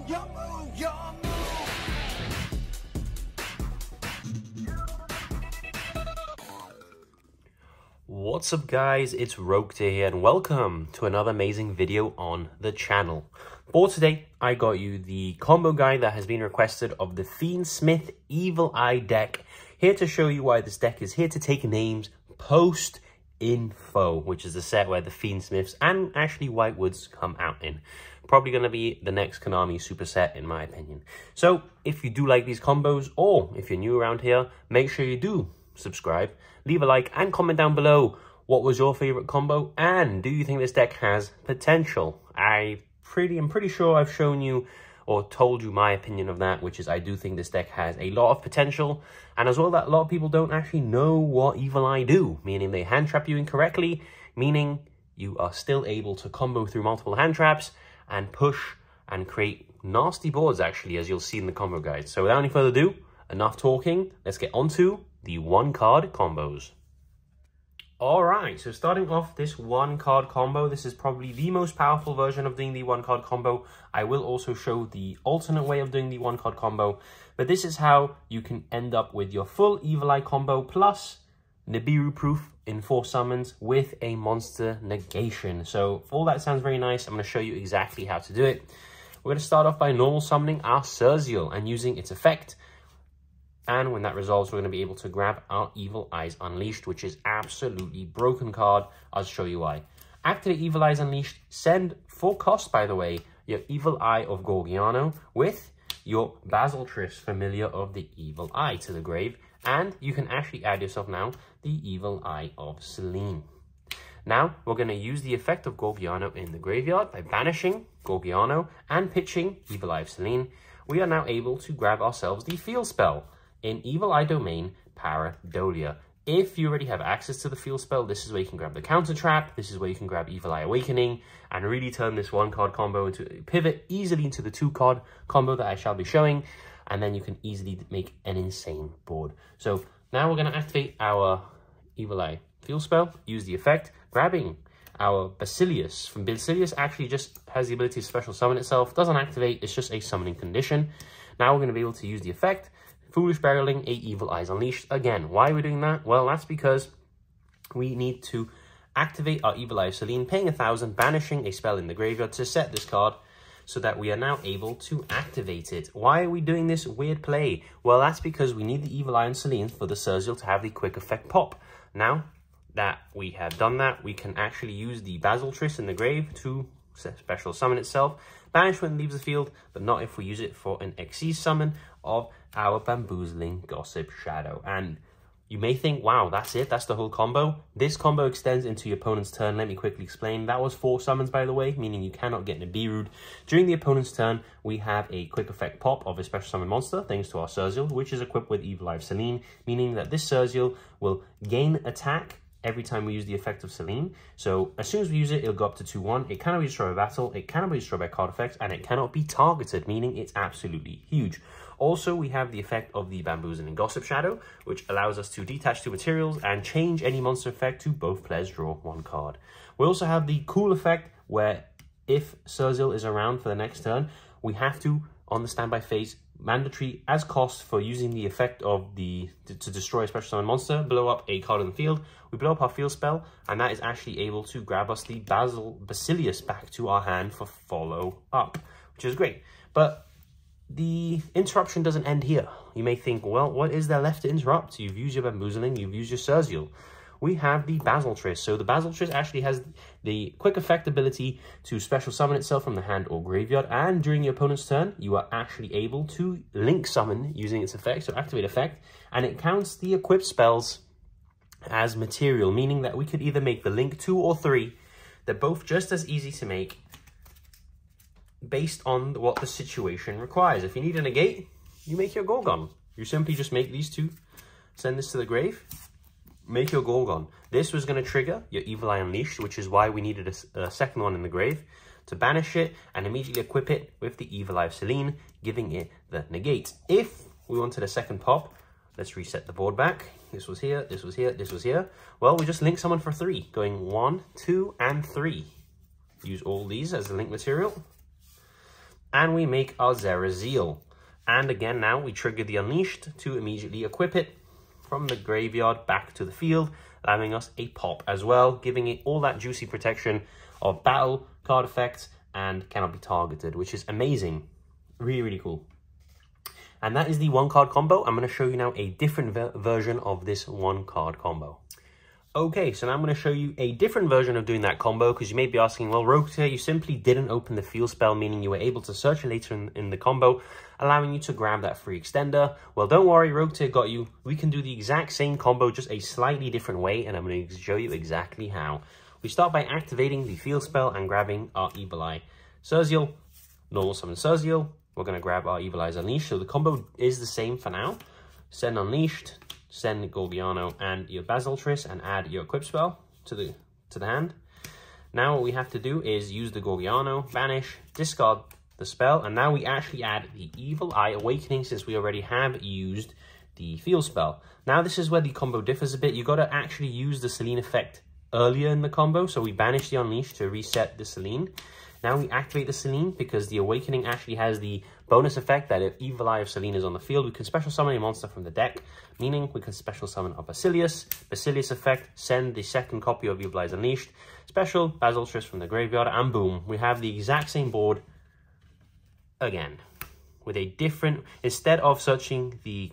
your move, your move. What's up guys, it's Rogue here and welcome to another amazing video on the channel. For today, I got you the combo guide that has been requested of the Fiendsmith Evil Eye deck. Here to show you why this deck is here to take names post-info, which is the set where the Fiendsmiths and actually Whitewoods come out in. Probably going to be the next Konami super set in my opinion. So if you do like these combos, or if you're new around here, make sure you do subscribe, leave a like and comment down below what was your favorite combo and do you think this deck has potential. I'm pretty sure I've shown you or told you my opinion of that, which is I do think this deck has a lot of potential, and as well that a lot of people don't actually know what Evil Eye do, meaning they hand trap you incorrectly, meaning you are still able to combo through multiple hand traps and push and create nasty boards actually, as you'll see in the combo guide. So without any further ado, enough talking, let's get on to the one card combos. Alright, so starting off this one card combo, this is probably the most powerful version of doing the one card combo. I will also show the alternate way of doing the one card combo, but this is how you can end up with your full Evil Eye combo plus Nibiru proof in 4 summons with a monster negation. So all that sounds very nice. I'm going to show you exactly how to do it. We're going to start off by normal summoning our Serziel and using its effect. And when that resolves, we're going to be able to grab our Evil Eyes Unleashed, which is absolutely broken card. I'll show you why. Activate Evil Eyes Unleashed. Send, full cost by the way, your Evil Eye of Gorgiano with your Basiltris, Familiar of the Evil Eye, to the grave. And you can actually add yourself now the Evil Eye of Selene. Now, we're going to use the effect of Gorgiano in the graveyard by banishing Gorgiano and pitching Evil Eye of Selene. We are now able to grab ourselves the field spell in Evil Eye Domain Pareidolia. If you already have access to the field spell, this is where you can grab the counter trap, this is where you can grab Evil Eye Awakening, and really turn this one card combo into pivot easily into the 2 card combo that I shall be showing, and then you can easily make an insane board. So now we're going to activate our Evil Eye field spell, use the effect, grabbing our Basilius. From Basilius actually just has the ability to special summon itself, doesn't activate, it's just a summoning condition. Now we're going to be able to use the effect, Foolish Barreling, a Evil Eyes Unleashed. Again, why are we doing that? Well, that's because we need to activate our Evil Eye of Selene, paying 1,000, banishing a spell in the graveyard to set this card so that we are now able to activate it. Why are we doing this weird play? Well, that's because we need the Evil Eye of Selene for the Serziel to have the quick effect pop. Now that we have done that, we can actually use the Basiltris in the grave to special summon itself, banish when it leaves the field, but not if we use it for an Xyz summon of our Bamboozling Gossip Shadow. And you may think, wow, that's it, that's the whole combo. This combo extends into your opponent's turn. Let me quickly explain. That was 4 summons, by the way, meaning you cannot get Nibiru'd. During the opponent's turn, we have a quick effect pop of a special summon monster, thanks to our Serziel, which is equipped with Evil Eye of Selene, meaning that this Serziel will gain attack every time we use the effect of Selene. So as soon as we use it, it'll go up to 2-1. It cannot be destroyed by battle, it cannot be destroyed by card effects, and it cannot be targeted, meaning it's absolutely huge. Also, we have the effect of the Bamboozling Gossip Shadow, which allows us to detach 2 materials and change any monster effect to both players draw 1 card. We also have the cool effect where if Serziel is around for the next turn, we have to, on the standby phase, mandatory as cost for using the effect of to destroy a special summon monster, blow up a card in the field. We blow up our field spell, and that is actually able to grab us the Basilius back to our hand for follow up, which is great. But the interruption doesn't end here. You may think, well, what is there left to interrupt? You've used your Bamboozling, you've used your Serziel. We have the Basiltris. So the Basiltris actually has the quick effect ability to special summon itself from the hand or graveyard, and during your opponent's turn, you are actually able to link summon using its effect, so activate effect, and it counts the equipped spells as material, meaning that we could either make the link 2 or 3. They're both just as easy to make based on what the situation requires. If you need a negate, you make your Gorgon. You simply just make these 2, send this to the grave, make your Gorgon. This was going to trigger your Evil Eye Unleashed, which is why we needed a second one in the grave, to banish it and immediately equip it with the Evil Eye of Selene, giving it the negate. If we wanted a second pop, let's reset the board back. This was here, this was here, this was here. Well, we just link someone for 3, going 1, 2, and 3. Use all these as the link material. and we make our Zerazeal. And again, now we trigger the Unleashed to immediately equip it from the graveyard back to the field, allowing us a pop as well, giving it all that juicy protection of battle card effects and cannot be targeted, which is amazing. Really, really cool. And that is the 1-card combo. I'm going to show you now a different version of this 1-card combo. Okay, so now I'm going to show you a different version of doing that combo, because you may be asking, well, Roketear, you simply didn't open the field spell, meaning you were able to search later in the combo, allowing you to grab that free extender. Well, don't worry, Roketear got you. We can do the exact same combo, just a slightly different way, and I'm going to show you exactly how. We start by activating the field spell and grabbing our Evil Eye Zerazeal, normal summon Zerazeal. We're going to grab our Evil Eyes Unleashed, so the combo is the same for now. Send Unleashed, send Gorgiano and your Basiltris, and add your equip spell to the hand. Now what we have to do is use the Gorgiano, banish, discard the spell, and now we actually add the Evil Eye Awakening, since we already have used the field spell. Now this is where the combo differs a bit. You got to actually use the Selene effect earlier in the combo, so we banish the Unleashed to reset the Selene. Now we activate the Selene because the Awakening actually has the bonus effect that if Evil Eye of Selene is on the field, we can special summon a monster from the deck, meaning we can special summon a Basilius. Basilius effect, send the second copy of Evil Eyes Unleashed, special Basiltris from the graveyard, and boom, we have the exact same board again. With a different, instead of searching the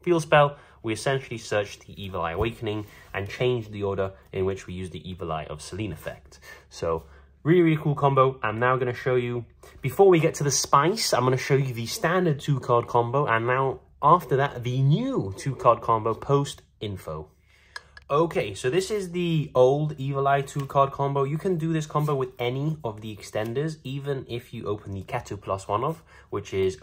field spell, we essentially searched the Evil Eye Awakening and changed the order in which we use the Evil Eye of Selene effect. So, really, really cool combo. I'm now going to show you, before we get to the spice, I'm going to show you the standard 2-card combo, and now after that, the new 2-card combo post-info. Okay, so this is the old Evil Eye 2-card combo. You can do this combo with any of the extenders, even if you open the Kato +1 of, which is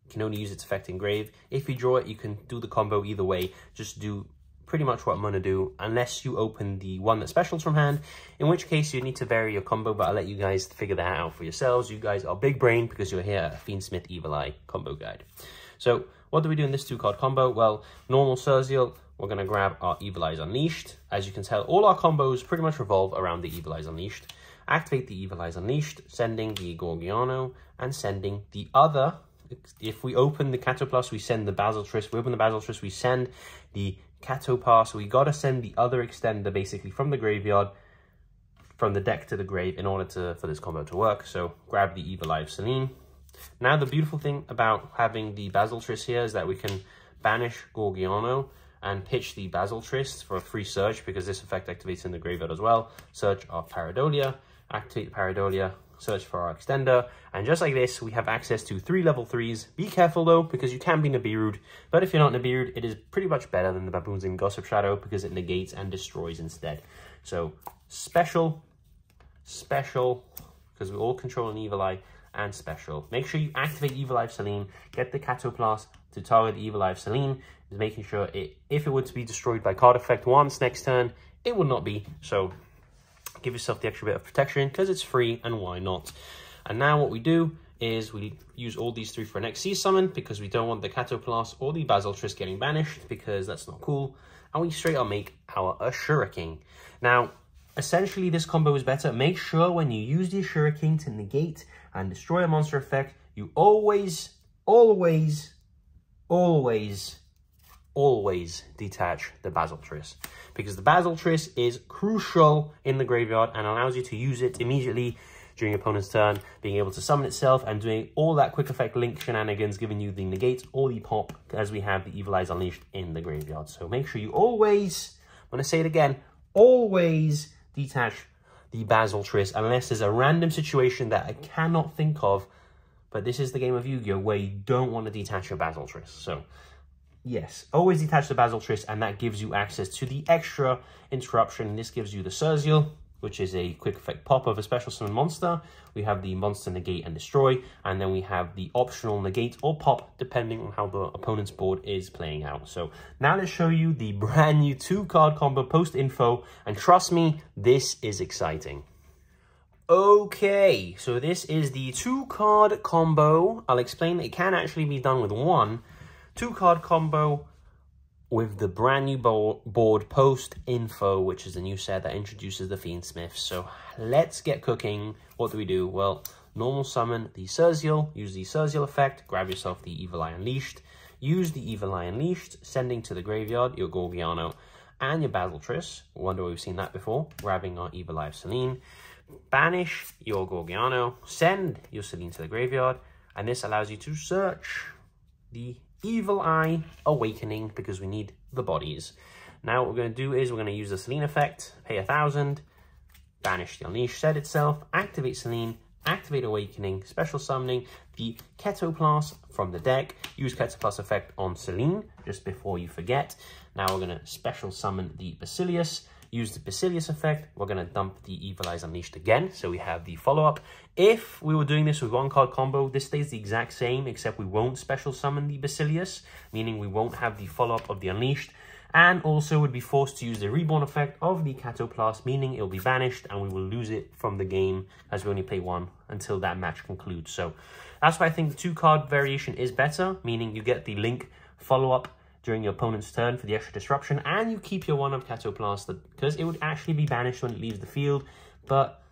can only use its effect in grave. If you draw it, you can do the combo either way. Just do pretty much what I'm going to do, unless you open the one that specials from hand, in which case you need to vary your combo, but I'll let you guys figure that out for yourselves. You guys are big brain because you're here at Fiendsmith Evil Eye combo guide. So what do we do in this 2-card combo? Well, normal Zerazeal, we're going to grab our Evil Eyes Unleashed. As you can tell, all our combos pretty much revolve around the Evil Eyes Unleashed. Activate the Evil Eyes Unleashed, sending the Gorgiano and sending the other. If we open the Kato Plus, we send the Basiltris. If we open the Basiltris, we send the Kato Pass. So we got to send the other extender basically from the graveyard, from the deck to the grave, in order for this combo to work. So grab the Evil Eye of Selene. Now the beautiful thing about having the Basiltris here is that we can banish Gorgiano and pitch the Basiltris for a free search, because this effect activates in the graveyard as well. Search our Pareidolia, activate the Pareidolia, search for our extender, and just like this, we have access to 3 level 3s. Be careful though, because you can be Nibiru'd, but if you're not Nibiru'd, it is pretty much better than the Baboons in Gossip Shadow, because it negates and destroys instead. So special, because we all control an Evil Eye, and special. Make sure you activate Evil Eye of Selene, get the Catoplas to target the Evil Eye of Selene, is making sure if it were to be destroyed by card effect once next turn, it would not be. So give yourself the extra bit of protection because it's free, and why not? And now what we do is we use all these 3 for an XC summon, because we don't want the Catoplas or the Basiltris getting banished, because that's not cool. And we straight up make our Ashura King. Now, essentially this combo is better. Make sure when you use the Ashura King to negate and destroy a monster effect, you always detach the Basiltris, because the Basiltris is crucial in the graveyard and allows you to use it immediately during your opponent's turn, being able to summon itself and doing all that quick effect link shenanigans, giving you the negate or the pop, as we have the Evil Eyes Unleashed in the graveyard. So make sure you always, I'm going to say it again, always detach the Basiltris, unless there's a random situation that I cannot think of, but this is the game of Yu-Gi-Oh! Where you don't want to detach your Basiltris. So yes, always detach the Basiltris, and that gives you access to the extra interruption. This gives you the Zerazeal, which is a quick effect pop of a special summon monster. We have the monster negate and destroy, and then we have the optional negate or pop, depending on how the opponent's board is playing out. So now let's show you the brand new 2-card combo post-info, and trust me, this is exciting. Okay, so this is the 2-card combo. I'll explain that it can actually be done with 1 2-card combo with the brand new board post-info, which is the new set that introduces the Fiendsmith. So let's get cooking. What do we do? Well, normal summon the Yugioh, use the Yugioh effect, grab yourself the Evil Eye Unleashed, use the Evil Eye Unleashed, sending to the graveyard your Yugioh and your Basilisk. Wonder why we've seen that before. Grabbing our Evil Eye of Selene, banish your Yugioh, send your Selene to the graveyard, and this allows you to search the Evil Eye Awakening because we need the bodies. Now what we're going to do is we're going to use the Selene effect, pay 1,000, banish the Unleash, set itself, activate Selene, activate Awakening, special summoning the Ketoplast from the deck. Use Ketoplast effect on Selene just before you forget. Now we're going to special summon the Basilisk. Use the Basilisk effect. We're going to dump the Evil Eyes Unleashed again, so we have the follow-up. If we were doing this with one card combo, this stays the exact same, except we won't special summon the Basilisk, meaning we won't have the follow-up of the Unleashed, and also would be forced to use the Reborn effect of the Ketoplast, meaning it will be banished and we will lose it from the game as we only play one until that match concludes. So that's why I think the 2-card variation is better, meaning you get the Link follow-up during your opponent's turn for the extra disruption, and you keep your 1 of Ketoplast because it would actually be banished when it leaves the field. But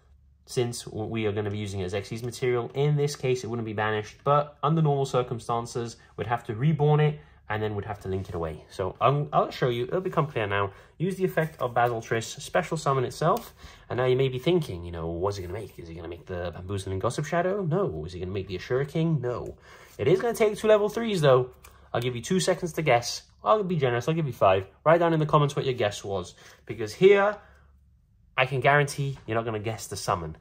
since we are going to be using it as Xyz material, in this case it wouldn't be banished, but under normal circumstances we'd have to reborn it and then we'd have to link it away. So I'll show you, it'll become clear now. Use the effect of Basilisk, special summon itself, and now you may be thinking, you know, what's he going to make? Is he going to make the Bamboozling Gossip Shadow? No. Is he going to make the Ashura King? No. It is going to take 2 level 3s though. I'll give you 2 seconds to guess. I'll be generous, I'll give you 5. Write down in the comments what your guess was, because here, I can guarantee you're not going to guess the summon.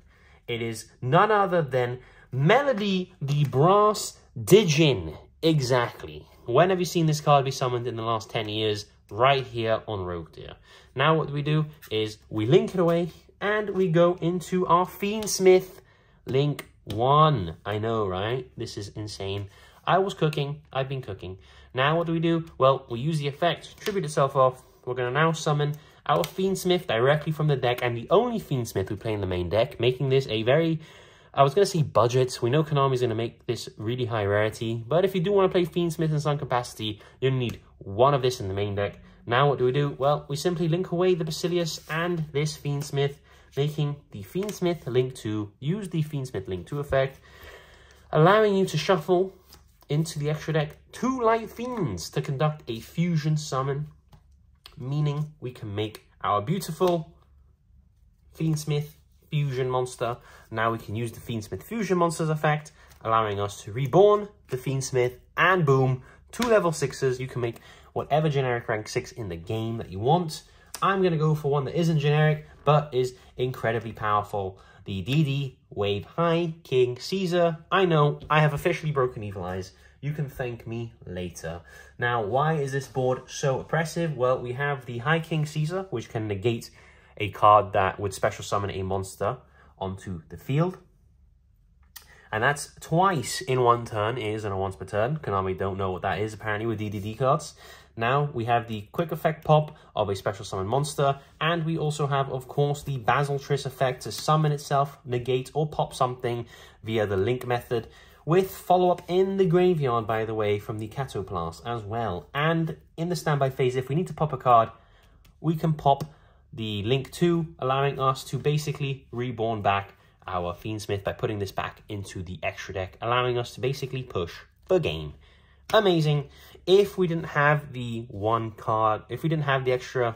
It is none other than Melody the Brass Djinn. Exactly. When have you seen this card be summoned in the last 10 years? Right here on Rogue Deer. Now what we do is we link it away and we go into our Fiendsmith Link 1. I know, right? This is insane. I was cooking. I've been cooking. Now what do? Well, we use the effect, tribute itself off. We're going to now summon our Fiendsmith directly from the deck, and the only Fiendsmith we play in the main deck, making this a very, I was going to say budget. We know Konami's going to make this really high rarity, but if you do want to play Fiendsmith in some capacity, you need 1 of this in the main deck. Now what do? Well, we simply link away the Basilisk and this Fiendsmith, making the Fiendsmith Link 2, use the Fiendsmith Link 2 effect, allowing you to shuffle into the extra deck 2 Light Fiends to conduct a fusion summon, meaning we can make our beautiful Fiendsmith fusion monster. Now we can use the Fiendsmith fusion monsters effect, allowing us to reborn the Fiendsmith, and boom, 2 level 6s. You can make whatever generic rank 6 in the game that you want. I'm going to go for one that isn't generic, but is incredibly powerful. The DD Wave High King Caesar. I know, I have officially broken Evil Eyes. You can thank me later. Now, why is this board so oppressive? Well, we have the High King Caesar, which can negate a card that would special summon a monster onto the field. And that's twice in 1 turn. It is on a once per turn. Konami don't know what that is, apparently, with DDD cards. Now, we have the quick effect pop of a special summon monster, and we also have, of course, the Basilisk effect to summon itself, negate, or pop something via the link method, with follow-up in the graveyard, by the way, from the Ketoplast as well. And in the standby phase, if we need to pop a card, we can pop the Link 2, allowing us to basically reborn back our Fiendsmith by putting this back into the extra deck, allowing us to basically push the game. Amazing. If we didn't have the 1 card, if we didn't have the extra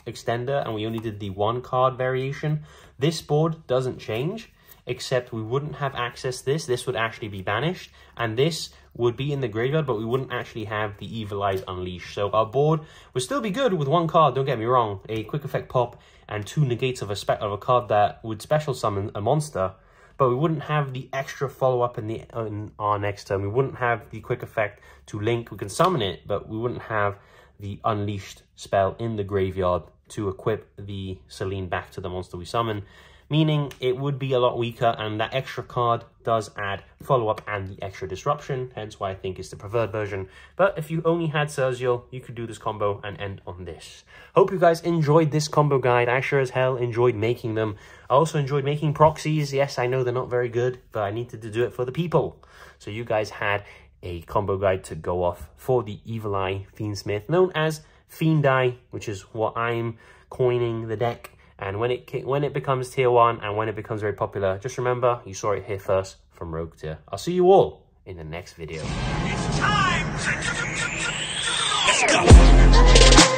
extender and we only did the 1 card variation, this board doesn't change, except we wouldn't have access to this. This would actually be banished, and this would be in the graveyard, but we wouldn't actually have the Evil Eyes Unleashed. So our board would still be good with 1 card, don't get me wrong, a quick effect pop and 2 negates of a card that would special summon a monster, but we wouldn't have the extra follow-up in our next turn. We wouldn't have the quick effect to link. We can summon it, but we wouldn't have the Unleashed spell in the graveyard to equip the Selene back to the monster we summon, meaning it would be a lot weaker, and that extra card does add follow-up and the extra disruption, hence why I think it's the preferred version. But if you only had Yugioh, you could do this combo and end on this. Hope you guys enjoyed this combo guide. I sure as hell enjoyed making them. I also enjoyed making proxies. Yes, I know they're not very good, but I needed to do it for the people. So you guys had a combo guide to go off for the Evil Eye Fiendsmith, known as Fiend Eye, which is what I'm coining the deck And when it becomes tier 1 and when it becomes very popular, just remember, you saw it here first from Rogue tier. I'll see you all in the next video. It's time! Let's go!